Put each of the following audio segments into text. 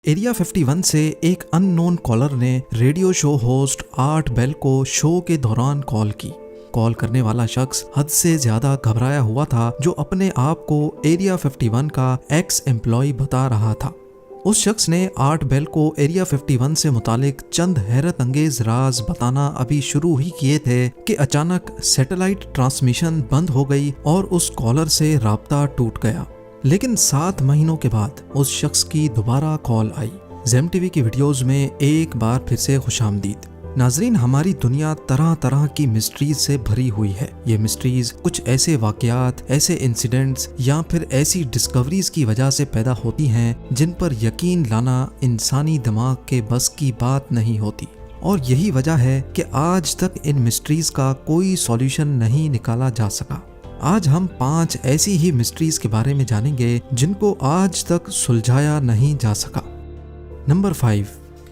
Area 51 से एक unknown caller ने radio show host Art Bell को शो के दौरान कॉल की। कॉल करने वाला शख्स हद से ज्यादा घबराया हुआ था, जो अपने आप को एरिया 51 का एक्स एम्प्लॉय बता रहा था। उस शख्स ने आर्ट बेल को एरिया 51 से मुतालिक चंद हैरत अंगेज राज बताना अभी शुरू ही किए थे कि अचानक सैटेलाइट ट्रांसमिशन बंद हो गई और उस कॉलर से राब्ता टूट गया। लेकिन 7 महीनों के बाद उस शख्स की दोबारा कॉल आई। ज़ेम टीवी की वीडियोस में एक बार फिर से खुशामदीद। नाजरीन, हमारी दुनिया तरह तरह की मिस्ट्रीज से भरी हुई है। ये मिस्ट्रीज कुछ ऐसे वाकयात, ऐसे इंसिडेंट्स या फिर ऐसी डिस्कवरीज की वजह से पैदा होती हैं जिन पर यकीन लाना इंसानी दिमाग के बस की बात नहीं होती। और यही वजह है कि आज तक इन मिस्ट्रीज का कोई सॉल्यूशन नहीं निकाला जा सका। आज हम 5 ऐसी ही मिस्ट्रीज के बारे में जानेंगे जिनको आज तक सुलझाया नहीं जा सका। नंबर 5,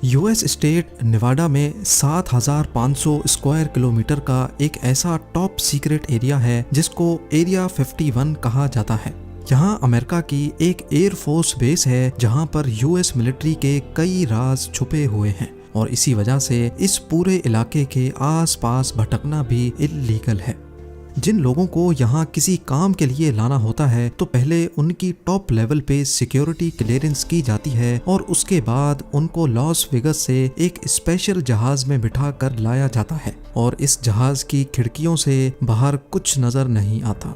यूएस स्टेट नेवाडा में 7500 स्क्वायर किलोमीटर का एक ऐसा टॉप सीक्रेट एरिया है जिसको एरिया 51 कहा जाता है। यहाँ अमेरिका की एक एयरफोर्स बेस है जहाँ पर यूएस मिलिट्री के कई राज छुपे हुए हैं और इसी वजह से इस पूरे इलाके के आसपास भटकना भी इल्लीगल है। जिन लोगों को यहाँ किसी काम के लिए लाना होता है तो पहले उनकी टॉप लेवल पे सिक्योरिटी क्लियरेंस की जाती है और उसके बाद उनको लॉस वेगस से एक स्पेशल जहाज में बिठा कर लाया जाता है और इस जहाज की खिड़कियों से बाहर कुछ नजर नहीं आता।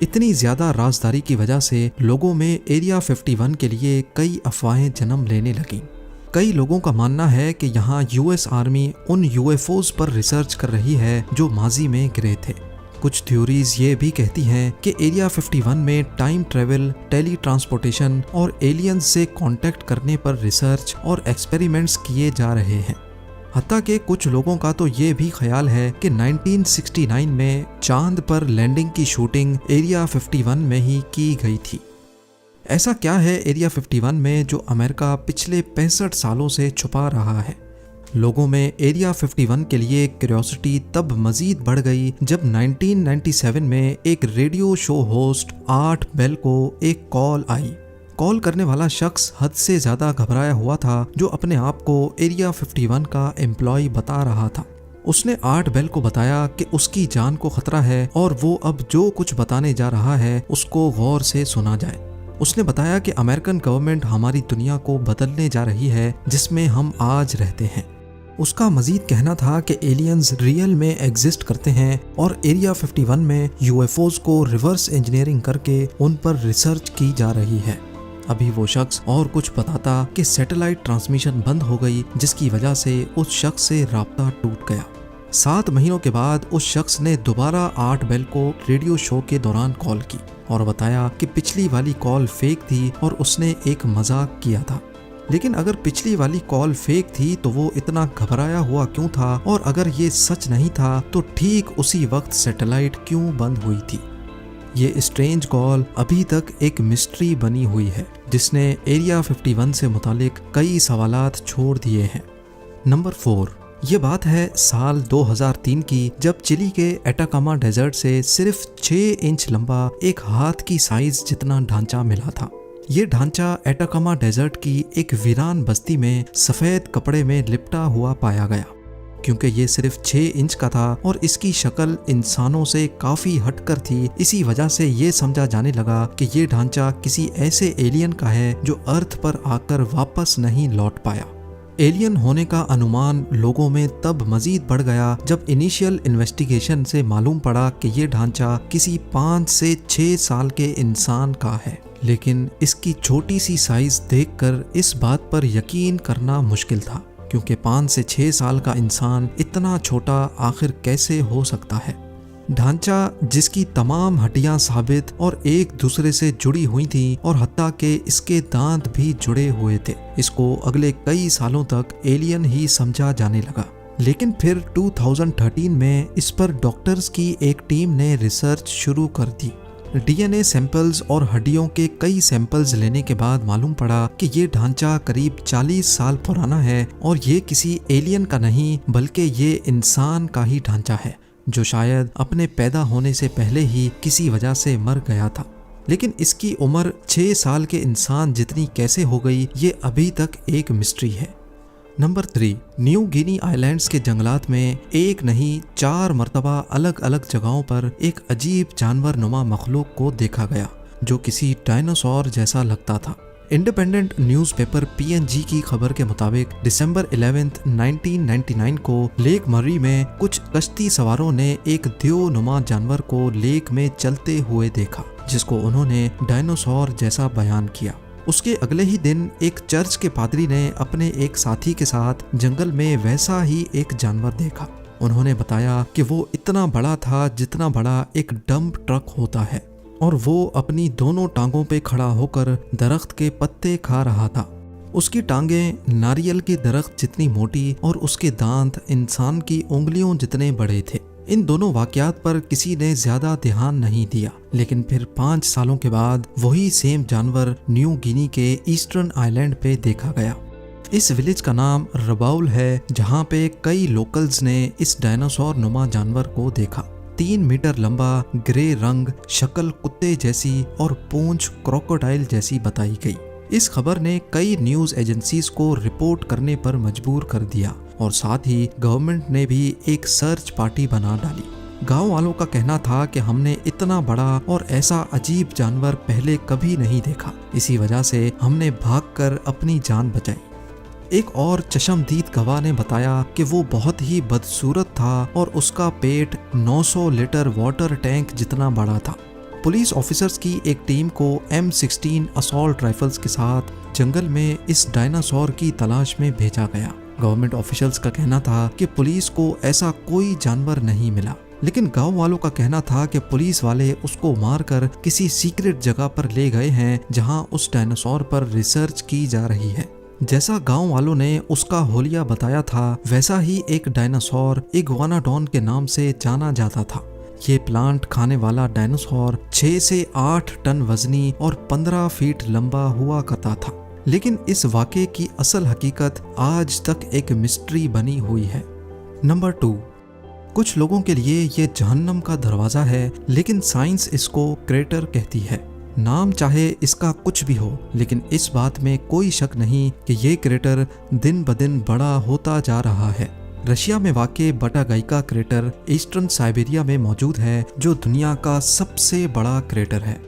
इतनी ज्यादा राजदारी की वजह से लोगों में एरिया 51 के लिए कई अफवाहें जन्म लेने लगी। कई लोगों का मानना है कि यहाँ यूएस आर्मी उन यूएफओज पर रिसर्च कर रही है जो माजी में गिरे थे। कुछ थ्योरीज ये भी कहती हैं कि एरिया 51 में टाइम ट्रेवल, टेली ट्रांसपोर्टेशन और एलियंस से कांटेक्ट करने पर रिसर्च और एक्सपेरिमेंट्स किए जा रहे हैं। हत्ता के कुछ लोगों का तो ये भी ख्याल है कि 1969 में चांद पर लैंडिंग की शूटिंग एरिया 51 में ही की गई थी। ऐसा क्या है एरिया 51 में जो अमेरिका पिछले 65 सालों से छुपा रहा है? लोगों में एरिया 51 के लिए क्यूरियोसिटी तब मजीद बढ़ गई जब 1997 में एक radio show host Art Bell को एक कॉल आई। कॉल करने वाला शख्स हद से ज्यादा घबराया हुआ था, जो अपने आप को एरिया 51 का एम्प्लॉय बता रहा था। उसने आर्ट बेल को बताया कि उसकी जान को खतरा है और वो अब जो कुछ बताने जा रहा है उसको गौर से सुना जाए। उसने बताया कि अमेरिकन गवर्नमेंट हमारी दुनिया को बदलने जा रही है जिसमें हम आज रहते हैं। उसका मजीद कहना था कि एलियंस रियल में एग्जिस्ट करते हैं और एरिया 51 में यूएफओज को रिवर्स इंजीनियरिंग करके उन पर रिसर्च की जा रही है। अभी वो शख्स और कुछ बताता कि सैटेलाइट ट्रांसमिशन बंद हो गई, जिसकी वजह से उस शख्स से राब्ता टूट गया। 7 महीनों के बाद उस शख्स ने दोबारा आर्ट बेल को रेडियो शो के दौरान कॉल की और बताया कि पिछली वाली कॉल फेक थी और उसने एक मजाक किया था। लेकिन अगर पिछली वाली कॉल फेक थी तो वो इतना घबराया हुआ क्यों था, और अगर ये सच नहीं था तो ठीक उसी वक्त सैटेलाइट क्यों बंद हुई थी? ये स्ट्रेंज कॉल अभी तक एक मिस्ट्री बनी हुई है जिसने एरिया 51 से मुतालिक कई सवालात छोड़ दिए हैं। नंबर 4, ये बात है साल 2003 की, जब चिली के एटाकामा डेजर्ट से सिर्फ 6 इंच लंबा एक हाथ की साइज जितना ढांचा मिला था। ये ढांचा एटाकामा डेजर्ट की एक वीरान बस्ती में सफेद कपड़े में लिपटा हुआ पाया गया। क्योंकि ये सिर्फ 6 इंच का था और इसकी शक्ल इंसानों से काफी हटकर थी, इसी वजह से ये समझा जाने लगा कि ये ढांचा किसी ऐसे एलियन का है जो अर्थ पर आकर वापस नहीं लौट पाया। एलियन होने का अनुमान लोगों में तब मजीद बढ़ गया जब इनिशियल इन्वेस्टिगेशन से मालूम पड़ा कि ये ढांचा किसी 5 से 6 साल के इंसान का है। लेकिन इसकी छोटी सी साइज देखकर इस बात पर यकीन करना मुश्किल था, क्योंकि 5 से 6 साल का इंसान इतना छोटा आखिर कैसे हो सकता है। ढांचा जिसकी तमाम हड्डियां साबित और एक दूसरे से जुड़ी हुई थी और हत्ता के इसके दांत भी जुड़े हुए थे, इसको अगले कई सालों तक एलियन ही समझा जाने लगा। लेकिन फिर 2013 में इस पर डॉक्टर्स की एक टीम ने रिसर्च शुरू कर दी। डीएनए सैंपल्स और हड्डियों के कई सैंपल्स लेने के बाद मालूम पड़ा कि ये ढांचा करीब 40 साल पुराना है और ये किसी एलियन का नहीं बल्कि ये इंसान का ही ढांचा है, जो शायद अपने पैदा होने से पहले ही किसी वजह से मर गया था। लेकिन इसकी उम्र 6 साल के इंसान जितनी कैसे हो गई ये अभी तक एक मिस्ट्री है। नंबर 3, न्यू गिनी आइलैंड्स के जंगलात में एक नहीं 4 मर्तबा अलग अलग जगहों पर एक अजीब जानवर नुमा मखलूक को देखा गया जो किसी डायनासोर जैसा लगता था। इंडिपेंडेंट न्यूज़पेपर PNG की खबर के मुताबिक दिसंबर 11, 1999 को लेक मर्री में कुछ कश्ती सवारों ने एक देवनुमा जानवर को लेक में चलते हुए देखा जिसको उन्होंने डायनासोर जैसा बयान किया। उसके अगले ही दिन एक चर्च के पादरी ने अपने एक साथी के साथ जंगल में वैसा ही एक जानवर देखा। उन्होंने बताया कि वो इतना बड़ा था जितना बड़ा एक डंप ट्रक होता है और वो अपनी दोनों टांगों पे खड़ा होकर दरख्त के पत्ते खा रहा था। उसकी टांगें नारियल के दरख्त जितनी मोटी और उसके दांत इंसान की उंगलियों जितने बड़े थे। इन दोनों वाकयात पर किसी ने ज्यादा ध्यान नहीं दिया, लेकिन फिर 5 सालों के बाद वही सेम जानवर न्यू गिनी के ईस्टर्न आइलैंड पे देखा गया। इस विलेज का नाम रबाउल है जहाँ पे कई लोकल्स ने इस डायनासोर नुमा जानवर को देखा। 3 मीटर लंबा, ग्रे रंग, शक्ल कुत्ते जैसी और पूंछ क्रोकोडाइल जैसी बताई गई। इस खबर ने कई न्यूज एजेंसीज को रिपोर्ट करने पर मजबूर कर दिया और साथ ही गवर्नमेंट ने भी एक सर्च पार्टी बना डाली। गांव वालों का कहना था कि हमने इतना बड़ा और ऐसा अजीब जानवर पहले कभी नहीं देखा, इसी वजह से हमने भागकर अपनी जान बचाई। एक और चश्मदीद गवाह ने बताया कि वो बहुत ही बदसूरत था और उसका पेट 900 लीटर वाटर टैंक जितना बड़ा था। पुलिस ऑफिसर्स की एक टीम को M16 असॉल्ट राइफल्स के साथ जंगल में इस डायनासोर की तलाश में भेजा गया। गवर्नमेंट ऑफिशियल्स का कहना था कि पुलिस को ऐसा कोई जानवर नहीं मिला, लेकिन गांव वालों का कहना था कि पुलिस वाले उसको मारकर किसी सीक्रेट जगह पर ले गए हैं जहां उस डायनासोर पर रिसर्च की जा रही है। जैसा गांव वालों ने उसका होलिया बताया था, वैसा ही एक डायनासोर इग्वानाडॉन के नाम से जाना जाता था। ये प्लांट खाने वाला डायनासोर 6 से 8 टन वजनी और 15 फीट लंबा हुआ करता था। लेकिन इस वाक़े की असल हकीकत आज तक एक मिस्ट्री बनी हुई है। नंबर 2, कुछ लोगों के लिए ये जहन्नम का दरवाज़ा है, लेकिन साइंस इसको क्रेटर कहती है। नाम चाहे इसका कुछ भी हो, लेकिन इस बात में कोई शक नहीं कि ये क्रेटर दिन ब दिन बड़ा होता जा रहा है। रशिया में वाक़े बटागाइका क्रेटर ईस्टर्न साइबेरिया में मौजूद है, जो दुनिया का सबसे बड़ा क्रेटर है।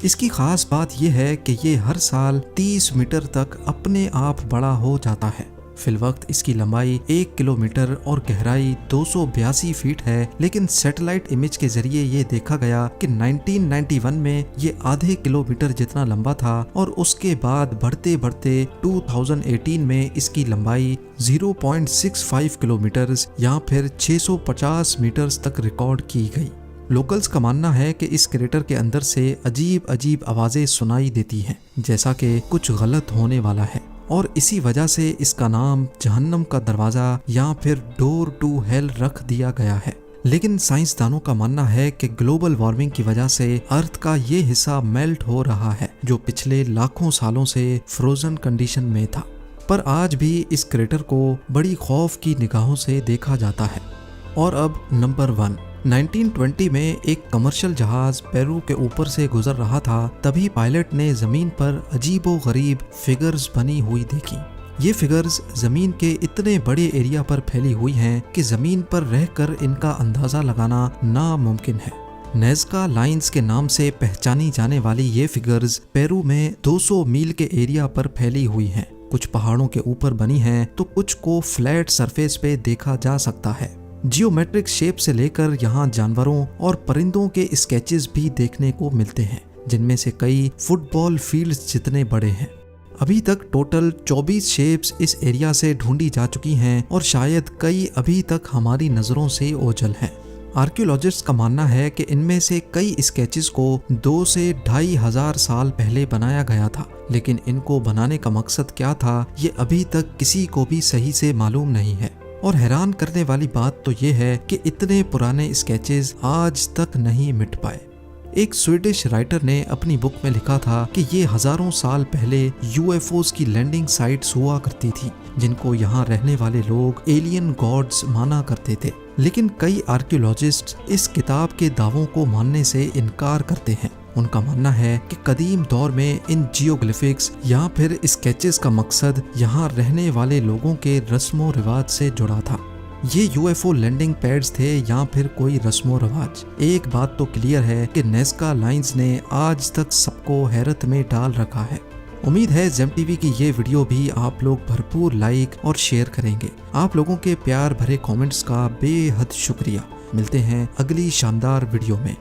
इसकी खास बात यह है कि ये हर साल 30 मीटर तक अपने आप बड़ा हो जाता है। फिलवक्त इसकी लंबाई 1 किलोमीटर और गहराई 282 फीट है, लेकिन सैटेलाइट इमेज के जरिए ये देखा गया कि 1991 में ये आधे किलोमीटर जितना लंबा था और उसके बाद बढ़ते बढ़ते 2018 में इसकी लंबाई 0.65 किलोमीटर या फिर 650 मीटर्स तक रिकॉर्ड की गई। लोकल्स का मानना है कि इस क्रेटर के अंदर से अजीब अजीब आवाजें सुनाई देती हैं, जैसा कि कुछ गलत होने वाला है, और इसी वजह से इसका नाम जहन्नम का दरवाजा या फिर डोर टू हेल रख दिया गया है। लेकिन साइंसदानों का मानना है कि ग्लोबल वार्मिंग की वजह से अर्थ का ये हिस्सा मेल्ट हो रहा है, जो पिछले लाखों सालों से फ्रोजन कंडीशन में था। पर आज भी इस क्रेटर को बड़ी खौफ की निगाहों से देखा जाता है। और अब नंबर 1, 1920 में एक कमर्शियल जहाज पेरू के ऊपर से गुजर रहा था, तभी पायलट ने जमीन पर अजीबो गरीब फिगर्स बनी हुई देखी। ये फिगर्स जमीन के इतने बड़े एरिया पर फैली हुई हैं कि जमीन पर रहकर इनका अंदाजा लगाना नामुमकिन है। नेज़का लाइंस के नाम से पहचानी जाने वाली ये फिगर्स पेरू में 200 मील के एरिया पर फैली हुई हैं। कुछ पहाड़ों के ऊपर बनी हैं तो कुछ को फ्लैट सरफेस पे देखा जा सकता है। जियोमेट्रिक शेप से लेकर यहाँ जानवरों और परिंदों के स्केचेस भी देखने को मिलते हैं, जिनमें से कई फुटबॉल फील्ड्स जितने बड़े हैं। अभी तक टोटल 24 शेप्स इस एरिया से ढूंढी जा चुकी हैं और शायद कई अभी तक हमारी नज़रों से ओझल हैं। आर्कियोलॉजिस्ट का मानना है कि इनमें से कई स्केचेस को 2 से 2,500 साल पहले बनाया गया था, लेकिन इनको बनाने का मकसद क्या था ये अभी तक किसी को भी सही से मालूम नहीं है। और हैरान करने वाली बात तो ये है कि इतने पुराने स्केचेस आज तक नहीं मिट पाए। एक स्वीडिश राइटर ने अपनी बुक में लिखा था कि ये हजारों साल पहले यूएफओस की लैंडिंग साइट्स हुआ करती थी, जिनको यहाँ रहने वाले लोग एलियन गॉड्स माना करते थे। लेकिन कई आर्कियोलॉजिस्ट इस किताब के दावों को मानने से इनकार करते हैं उनका मानना है कि कदीम दौर में इन जियोग्लिफिक्स या फिर स्केचेस का मकसद यहाँ रहने वाले लोगों के रस्मों रिवाज से जुड़ा था। ये यूएफओ लैंडिंग पैड्स थे या फिर कोई रस्मों रिवाज। एक बात तो क्लियर है कि नेस्का लाइंस ने आज तक सबको हैरत में डाल रखा है। उम्मीद है जेम टीवी की ये वीडियो भी आप लोग भरपूर लाइक और शेयर करेंगे। आप लोगों के प्यार भरे कमेंट्स का बेहद शुक्रिया। मिलते हैं अगली शानदार वीडियो में।